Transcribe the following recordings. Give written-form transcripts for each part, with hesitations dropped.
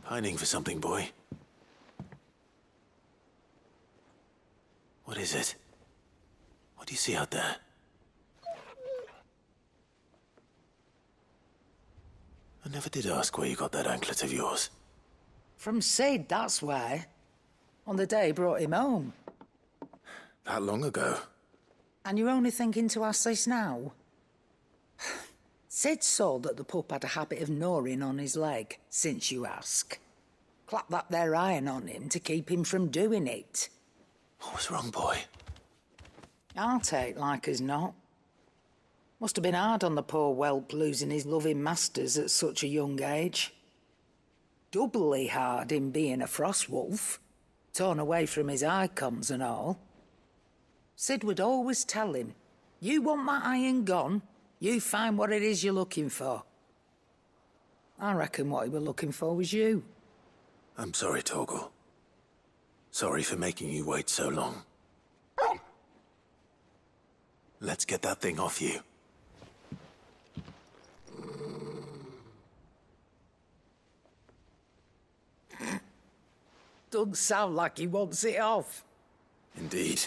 Pining for something, boy. What is it? What do you see out there? I never did ask where you got that anklet of yours. From Sid, that's why. On the day he brought him home. That long ago? And you're only thinking to ask this now? Sid saw that the pup had a habit of gnawing on his leg, since you ask. Clap that there iron on him to keep him from doing it. What was wrong, boy? I'll take like as not. Must have been hard on the poor whelp losing his loving masters at such a young age. Doubly hard in being a frost wolf, torn away from his icons and all. Sid would always tell him, you want that iron gone, you find what it is you're looking for. I reckon what he were looking for was you. I'm sorry, Torgel. Sorry for making you wait so long. Let's get that thing off you. Doesn't sound like he wants it off. Indeed.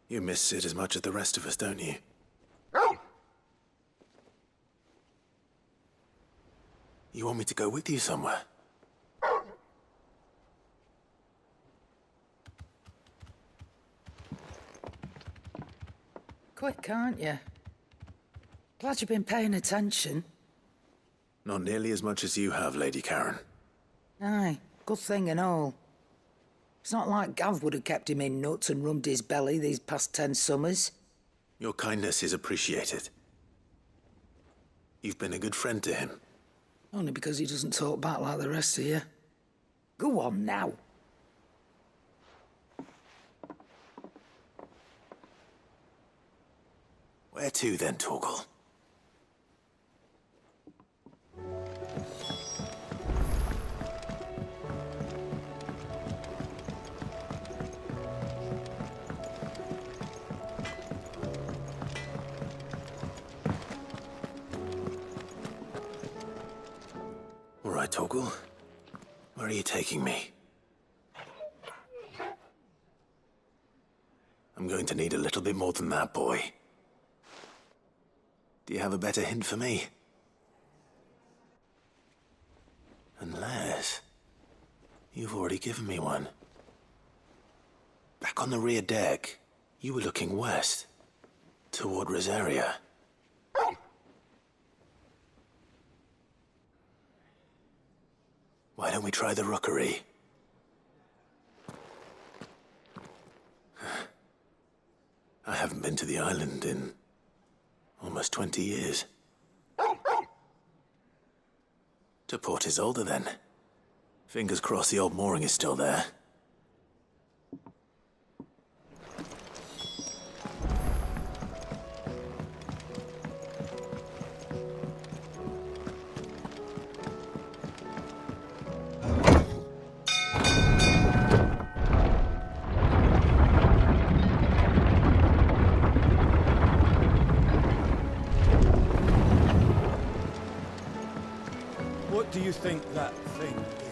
You miss Sid as much as the rest of us, don't you? You want me to go with you somewhere? Quick, aren't you? Glad you've been paying attention. Not nearly as much as you have, Lady Karen. Aye, good thing and all. It's not like Gav would have kept him in nuts and rubbed his belly these past 10 summers. Your kindness is appreciated. You've been a good friend to him. Only because he doesn't talk back like the rest of you. Go on now. Where to then, Torgel? All right, Torgel. Where are you taking me? I'm going to need a little bit more than that, boy. Do you have a better hint for me? Unless... you've already given me one. Back on the rear deck, you were looking west, toward Rosaria. Why don't we try the rookery? I haven't been to the island in almost 20 years. To Port Isolde, then. Fingers crossed the old mooring is still there. What do you think that thing is?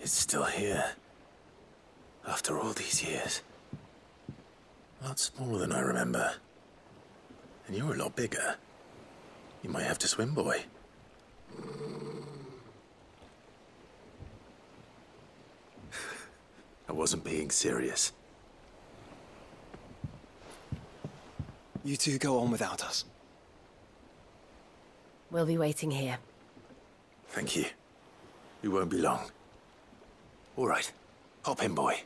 It's still here. After all these years. A lot smaller than I remember. And you're a lot bigger. You might have to swim, boy. I wasn't being serious. You two go on without us. We'll be waiting here. Thank you. We won't be long. All right. Hop in, boy.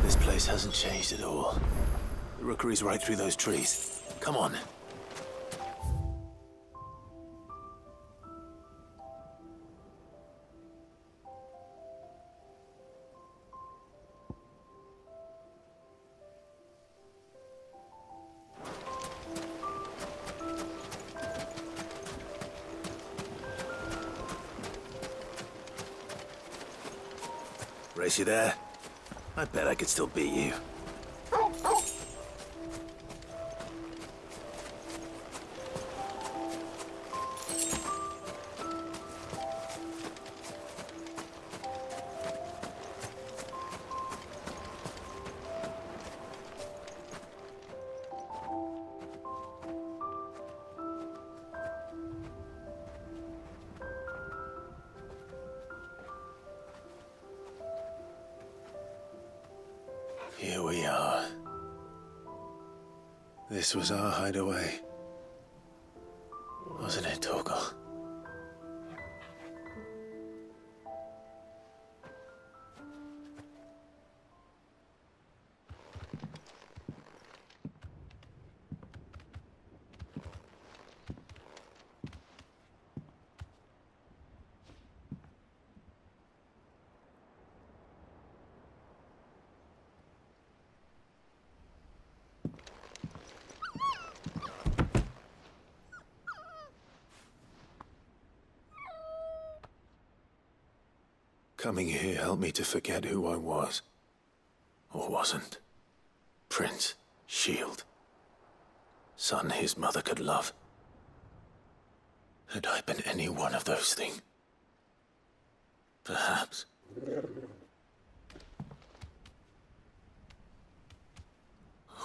This place hasn't changed at all. The rookery's right through those trees. Come on. Race you there? I bet I could still beat you. Here we are. This was our hideaway. Wasn't it, Torgel? Coming here helped me to forget who I was. Or wasn't. Prince, shield. Son his mother could love. Had I been any one of those things? Perhaps.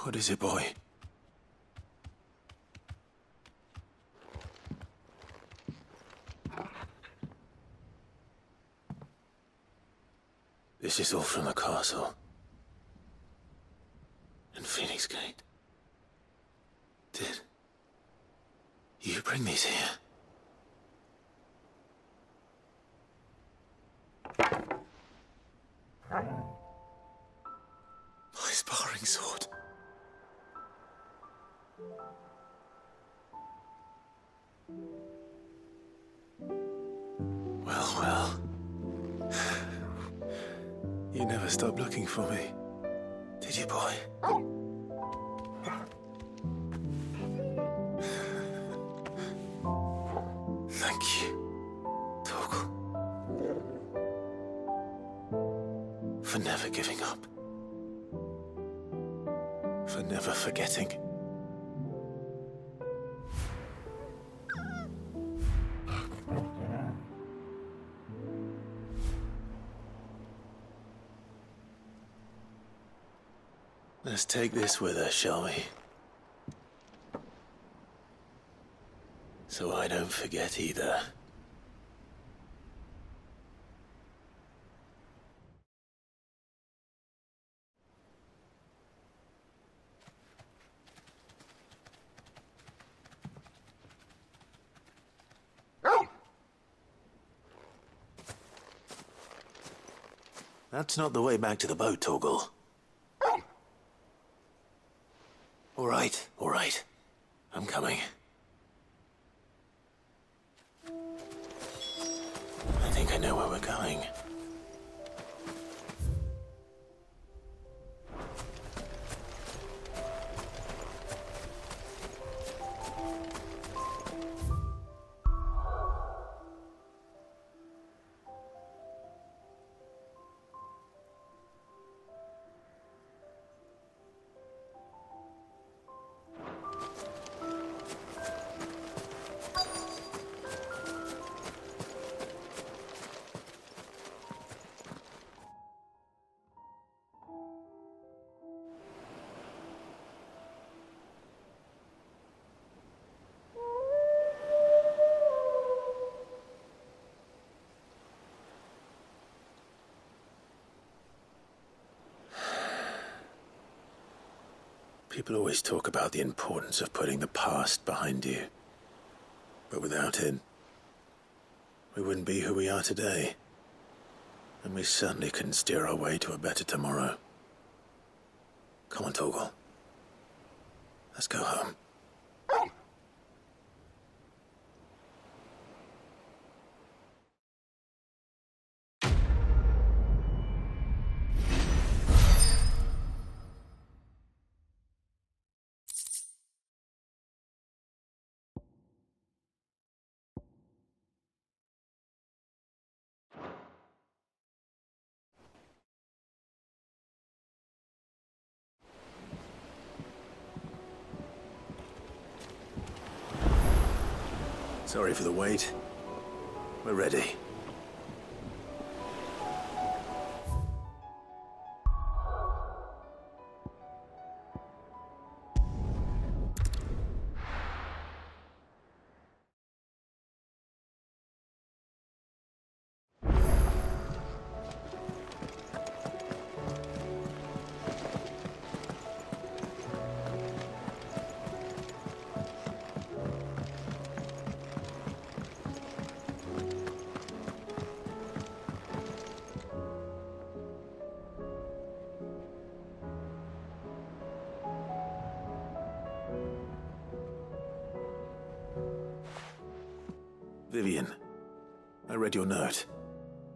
What is it, boy? This is all from the castle. And Phoenix Gate. Did you bring these here? My sparring sword. Well, well. You never stopped looking for me, did you, boy? Thank you, Torgel. For never giving up. For never forgetting. Let's take this with us, shall we? So I don't forget either. That's not the way back to the boat, Torgel. All right. I'm coming. I think I know where we're going. People always talk about the importance of putting the past behind you. But without it, we wouldn't be who we are today. And we certainly couldn't steer our way to a better tomorrow. Come on, Torgel. Let's go home. Sorry for the wait. We're ready. Vivian, I read your note,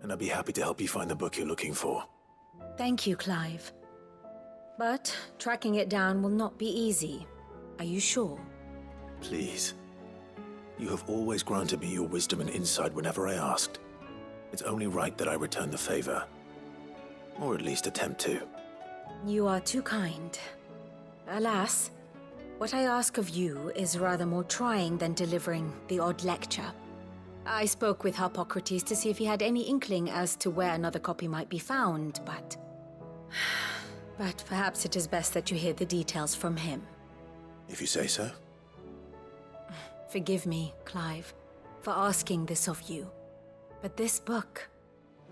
and I'd be happy to help you find the book you're looking for. Thank you, Clive. But tracking it down will not be easy. Are you sure? Please. You have always granted me your wisdom and insight whenever I asked. It's only right that I return the favor. Or at least attempt to. You are too kind. Alas, what I ask of you is rather more trying than delivering the odd lecture. I spoke with Hippocrates to see if he had any inkling as to where another copy might be found, but perhaps it is best that you hear the details from him. If you say so. Forgive me, Clive, for asking this of you. But this book,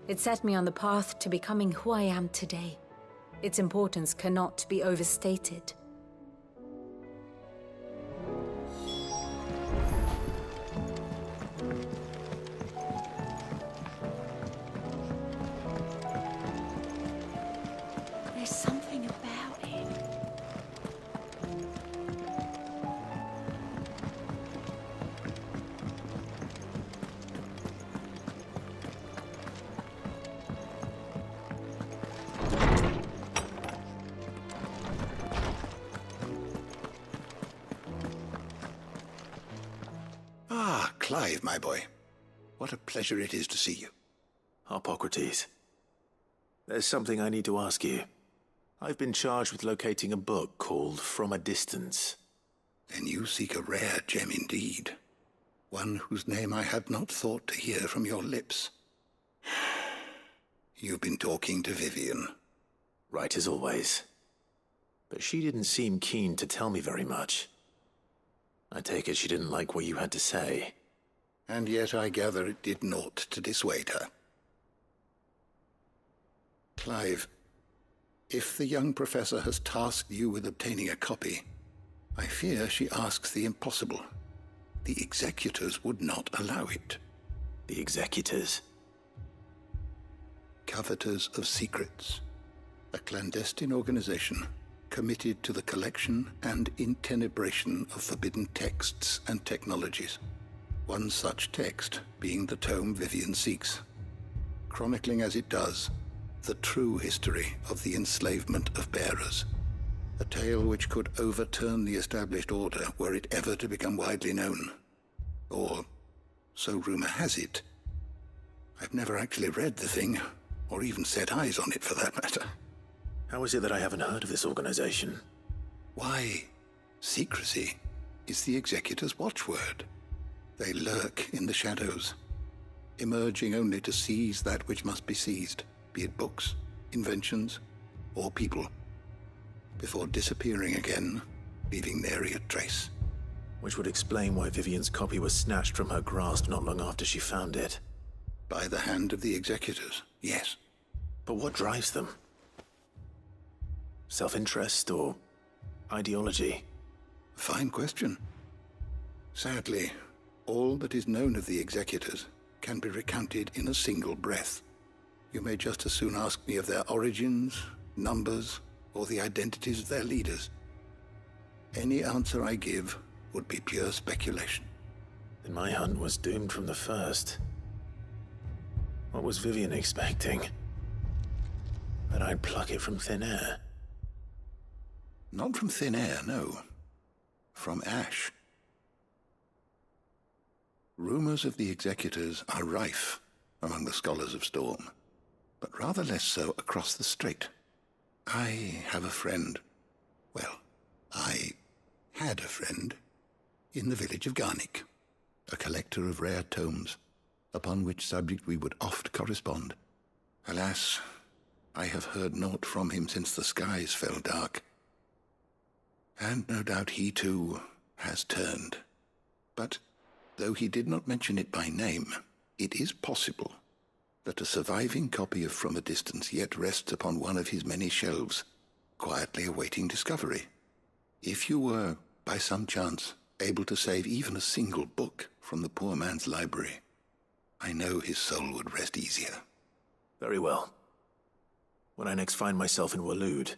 it set me on the path to becoming who I am today. Its importance cannot be overstated. There's something about it. Ah, Clive, my boy. What a pleasure it is to see you. Hippocrates. There's something I need to ask you. I've been charged with locating a book called From a Distance. Then you seek a rare gem indeed. One whose name I had not thought to hear from your lips. You've been talking to Vivian. Right as always. But she didn't seem keen to tell me very much. I take it she didn't like what you had to say. And yet I gather it did naught to dissuade her. Clive, if the young professor has tasked you with obtaining a copy, I fear she asks the impossible. The executors would not allow it. The executors? Coveters of Secrets, a clandestine organization committed to the collection and intenebration of forbidden texts and technologies. One such text being the tome Vivian seeks, chronicling as it does the true history of the enslavement of bearers, a tale which could overturn the established order were it ever to become widely known. Or, so rumor has it. I've never actually read the thing, or even set eyes on it for that matter. How is it that I haven't heard of this organization? Why, secrecy is the executor's watchword. They lurk in the shadows, emerging only to seize that which must be seized, be it books, inventions, or people, before disappearing again, leaving nary a trace. Which would explain why Vivian's copy was snatched from her grasp not long after she found it. By the hand of the executors, yes. But what drives them? Self-interest or ideology? Fine question. Sadly, all that is known of the executors can be recounted in a single breath. You may just as soon ask me of their origins, numbers, or the identities of their leaders. Any answer I give would be pure speculation. Then my hunt was doomed from the first. What was Vivian expecting? That I'd pluck it from thin air? Not from thin air, no. From ash. Rumors of the executors are rife among the scholars of Storm, but rather less so across the strait. I have a friend. Well, I had a friend in the village of Garnick, a collector of rare tomes, upon which subject we would oft correspond. Alas, I have heard naught from him since the skies fell dark. And no doubt he too has turned. But though he did not mention it by name, it is possible that a surviving copy of From a Distance yet rests upon one of his many shelves, quietly awaiting discovery. If you were, by some chance, able to save even a single book from the poor man's library, I know his soul would rest easier. Very well. When I next find myself in Waloed,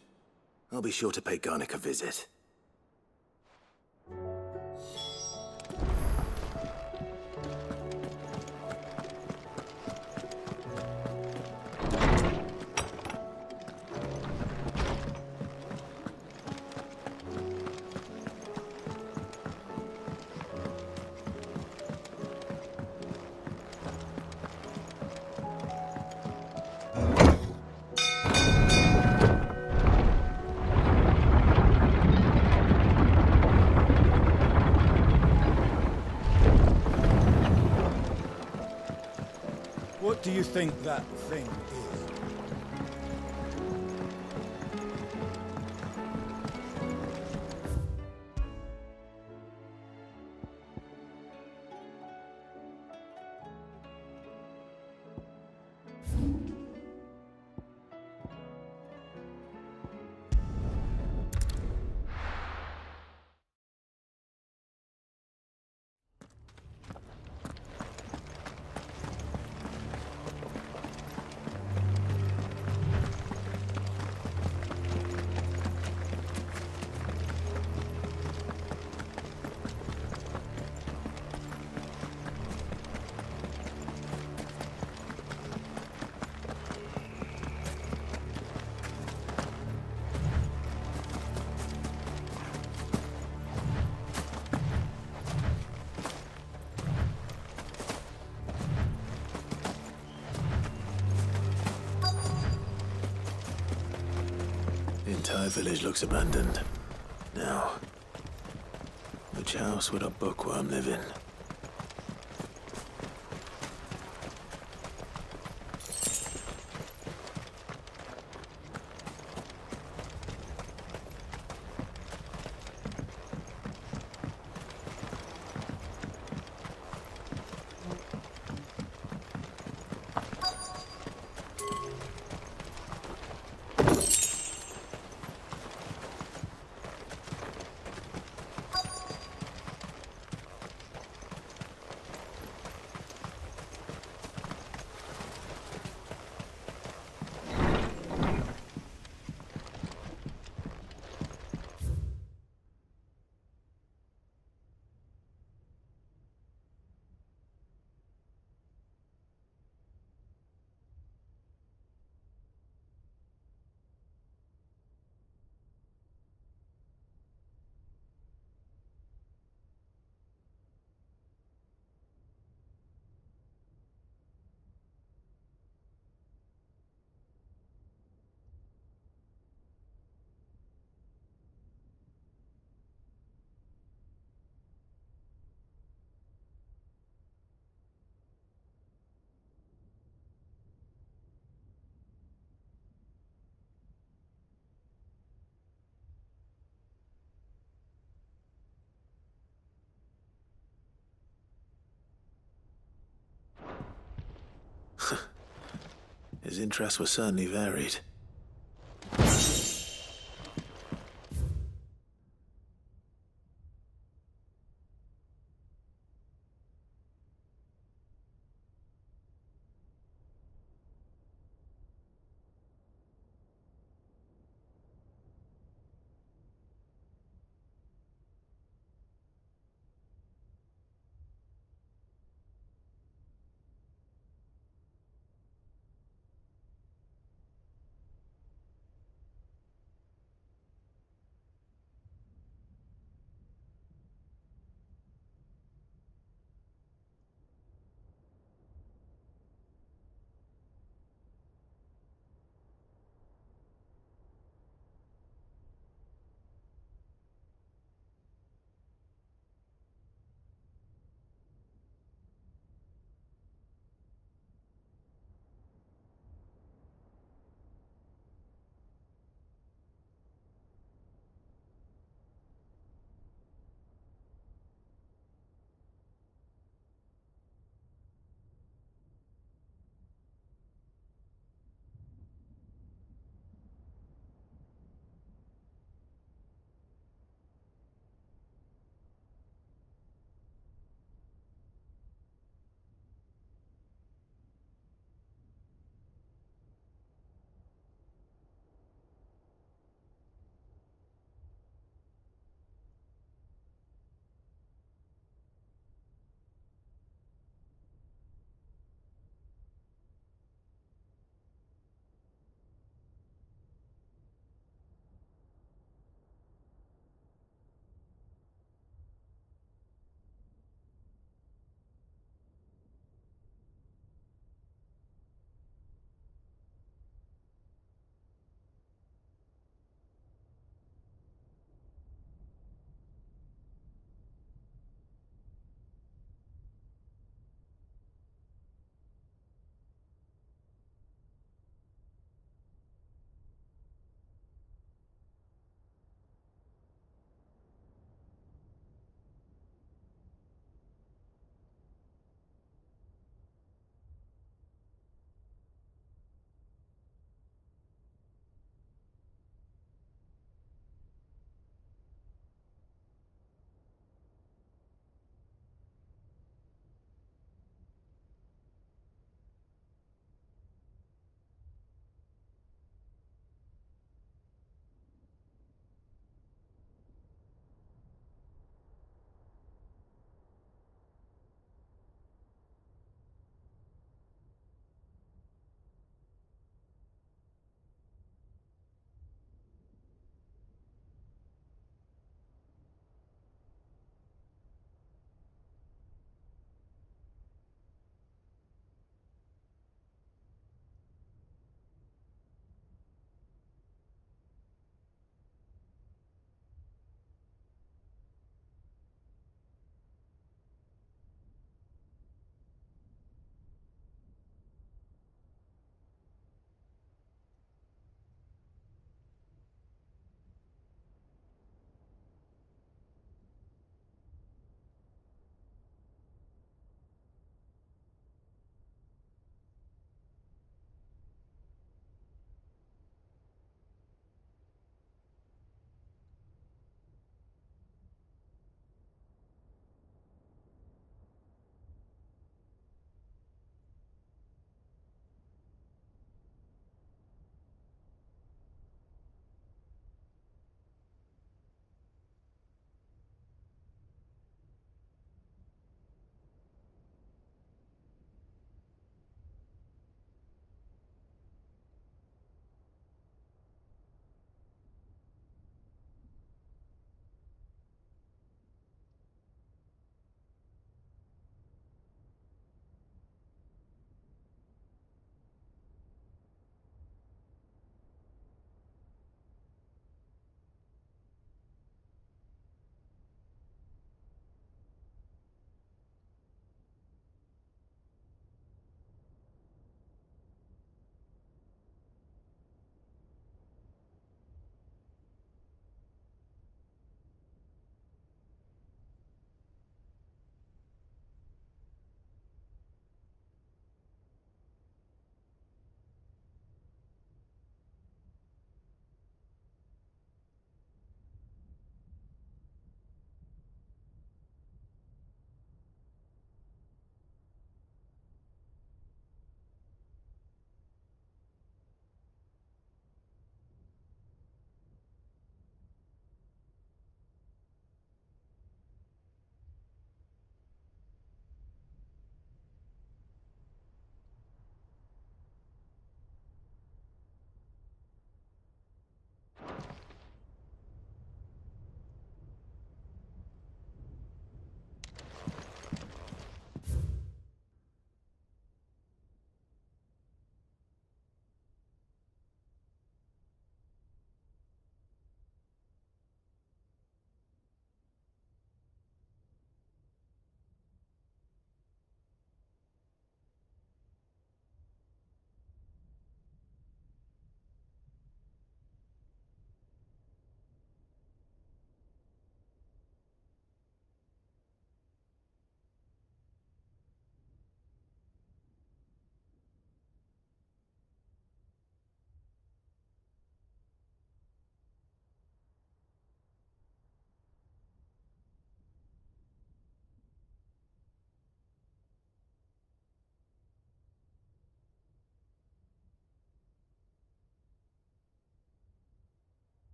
I'll be sure to pay Garnick a visit. What do you think that thing is? The entire village looks abandoned. Now, which house would a bookworm live in? His interests were certainly varied.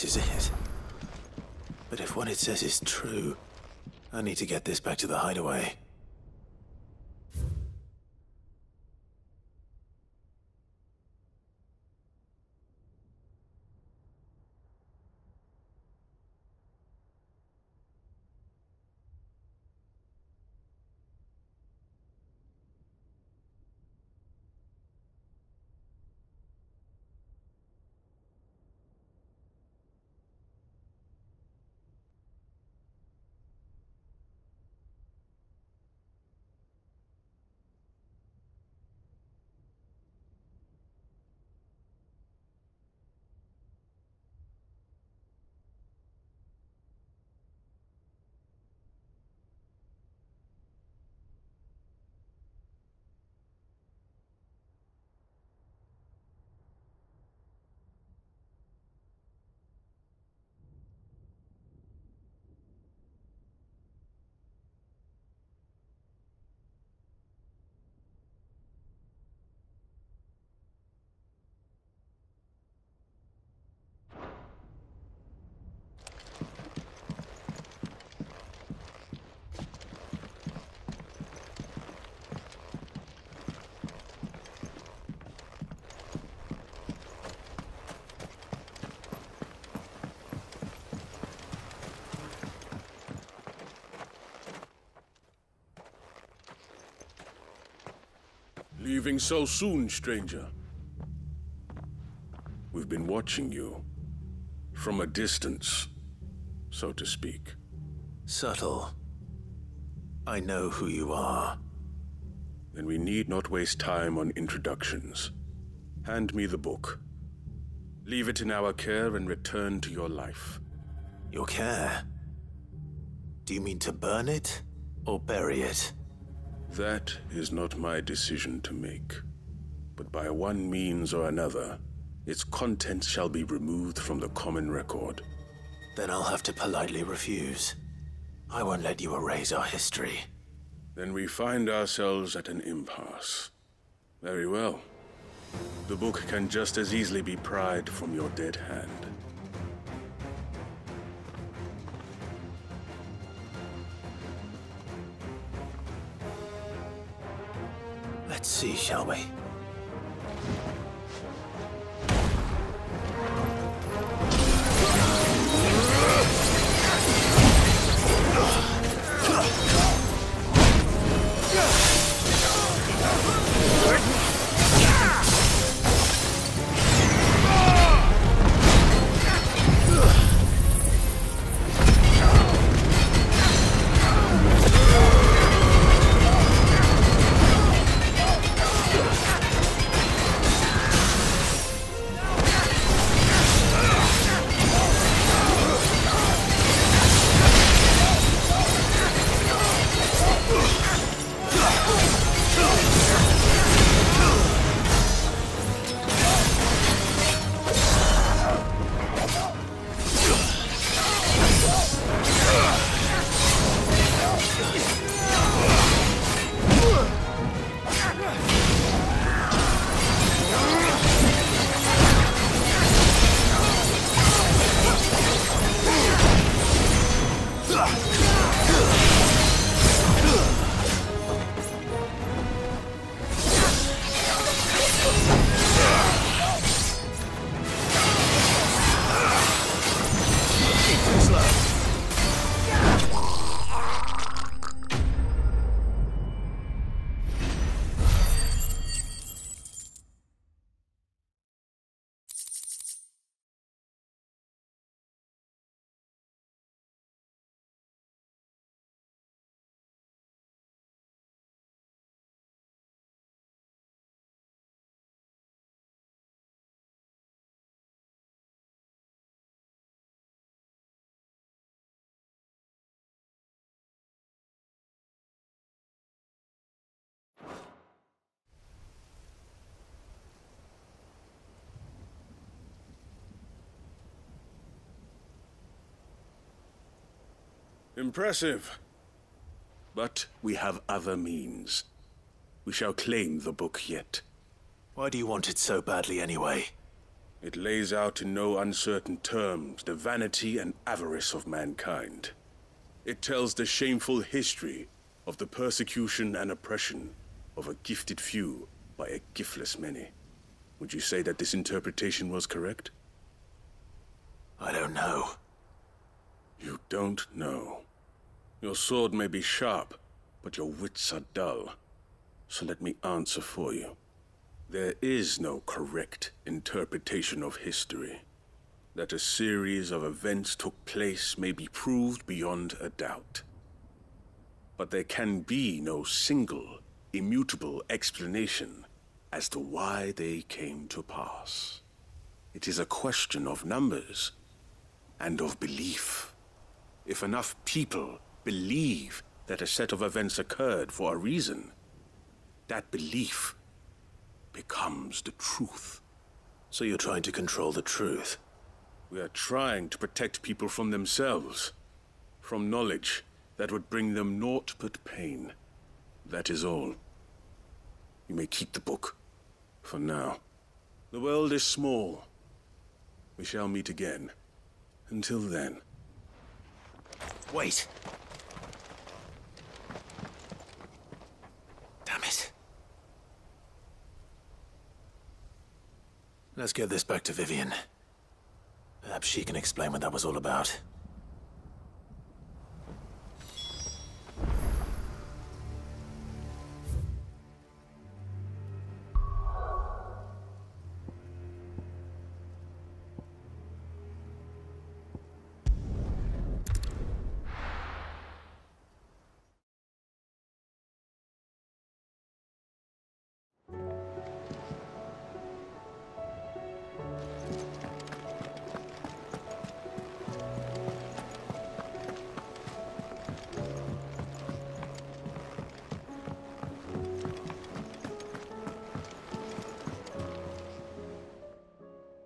This is it. But if what it says is true, I need to get this back to the hideaway. Leaving so soon, stranger? We've been watching you. From a distance, so to speak. Subtle. I know who you are. Then we need not waste time on introductions. Hand me the book. Leave it in our care and return to your life. Your care? Do you mean to burn it, or bury it? That is not my decision to make. But by one means or another, its contents shall be removed from the common record. Then I'll have to politely refuse. I won't let you erase our history. Then we find ourselves at an impasse. Very well. The book can just as easily be pried from your dead hand. Let's see, shall we? Impressive. But we have other means. We shall claim the book yet. Why do you want it so badly anyway? It lays out in no uncertain terms the vanity and avarice of mankind. It tells the shameful history of the persecution and oppression of a gifted few by a giftless many. Would you say that this interpretation was correct? I don't know. You don't know. Your sword may be sharp, but your wits are dull. So let me answer for you. There is no correct interpretation of history. That a series of events took place may be proved beyond a doubt. But there can be no single, immutable explanation as to why they came to pass. It is a question of numbers and of belief. If enough people believe that a set of events occurred for a reason, that belief becomes the truth. So you're trying to control the truth? We are trying to protect people from themselves, from knowledge that would bring them naught but pain. That is all. You may keep the book, for now. The world is small. We shall meet again. Until then. Wait! Damn it. Let's get this back to Vivian. Perhaps she can explain what that was all about.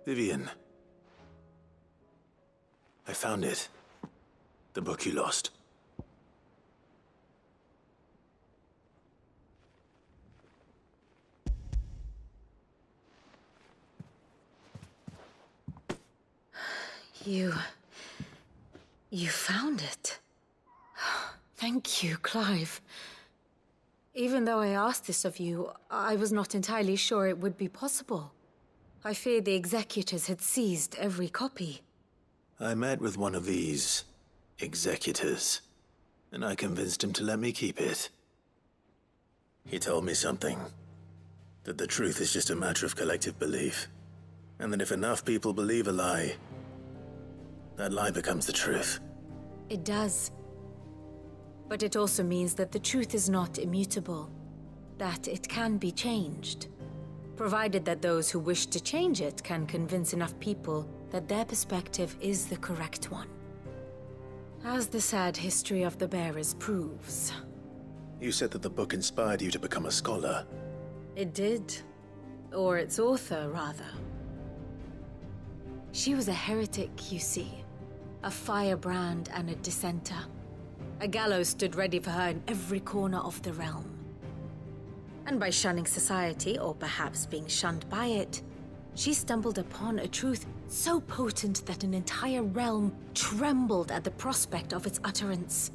Vivian. I found it. The book you lost. You found it. Thank you, Clive. Even though I asked this of you, I was not entirely sure it would be possible. I feared the executors had seized every copy. I met with one of these executors, and I convinced him to let me keep it. He told me something. That the truth is just a matter of collective belief. And that if enough people believe a lie, that lie becomes the truth. It does. But it also means that the truth is not immutable. That it can be changed. Provided that those who wish to change it can convince enough people that their perspective is the correct one. As the sad history of the bearers proves. You said that the book inspired you to become a scholar. It did. Or its author, rather. She was a heretic, you see. A firebrand and a dissenter. A gallows stood ready for her in every corner of the realm. And by shunning society, or perhaps being shunned by it, she stumbled upon a truth so potent that an entire realm trembled at the prospect of its utterance.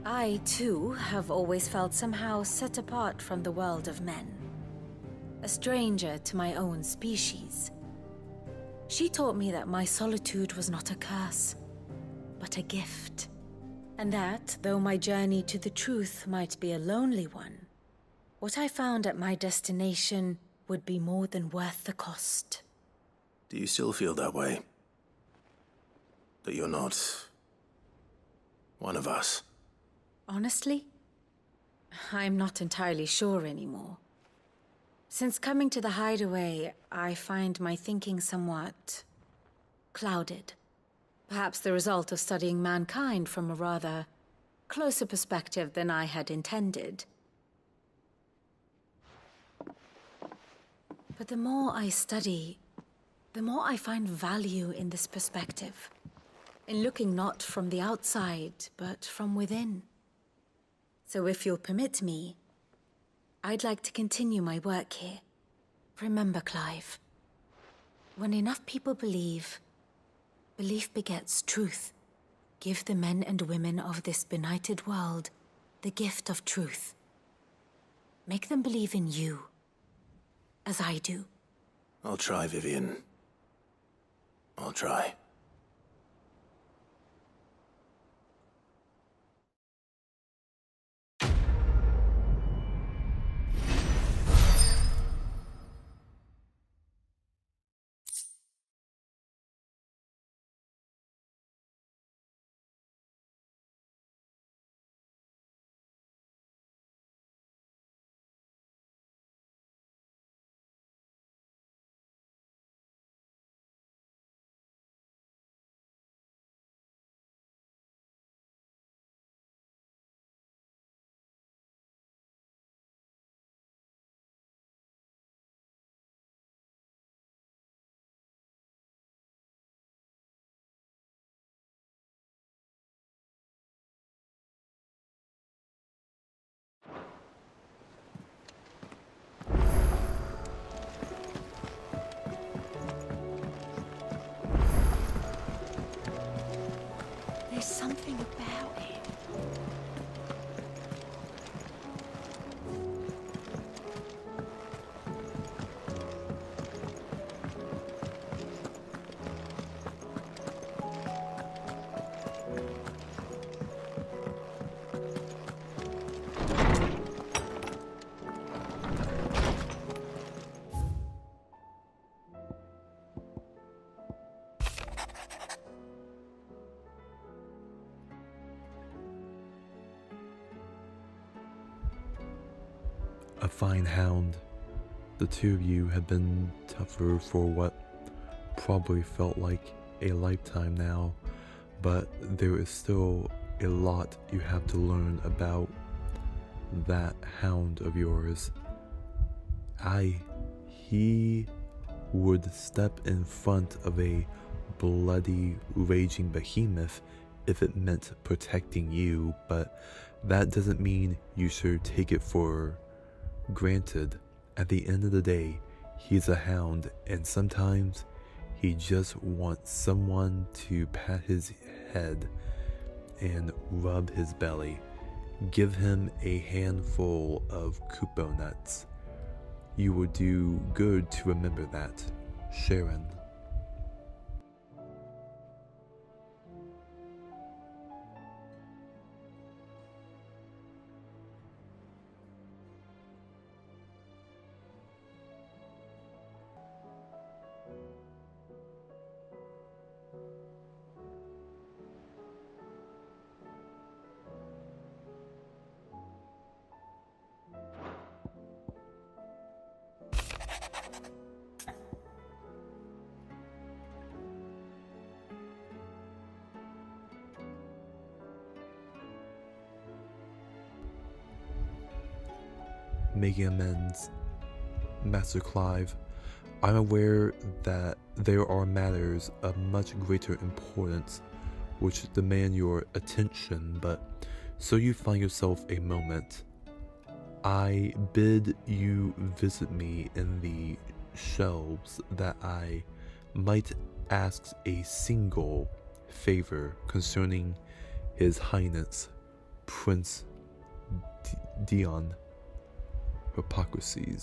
I, too, have always felt somehow set apart from the world of men. A stranger to my own species. She taught me that my solitude was not a curse, but a gift. And that, though my journey to the truth might be a lonely one, what I found at my destination would be more than worth the cost. Do you still feel that way? That you're not one of us? Honestly, I'm not entirely sure anymore. Since coming to the hideaway, I find my thinking somewhat clouded. Perhaps the result of studying mankind from a rather closer perspective than I had intended. But the more I study, the more I find value in this perspective. In looking not from the outside, but from within. So if you'll permit me, I'd like to continue my work here. Remember, Clive, When enough people believe, belief begets truth. Give the men and women of this benighted world the gift of truth. Make them believe in you, as I do. I'll try, Vivian. I'll try. There's something about him. A fine hound. The two of you have been tougher for what probably felt like a lifetime now, but there is still a lot you have to learn about that hound of yours. He would step in front of a bloody, raging behemoth if it meant protecting you, but that doesn't mean you should take it for granted. At the end of the day, he's a hound, and sometimes he just wants someone to pat his head and rub his belly. Give him a handful of kupo nuts. You would do good to remember that, Sharon. Making amends, Master Clive. I'm aware that there are matters of much greater importance which demand your attention, but so you find yourself a moment, I bid you visit me in the shelves that I might ask a single favor concerning His Highness Prince Dion Hippocrates II.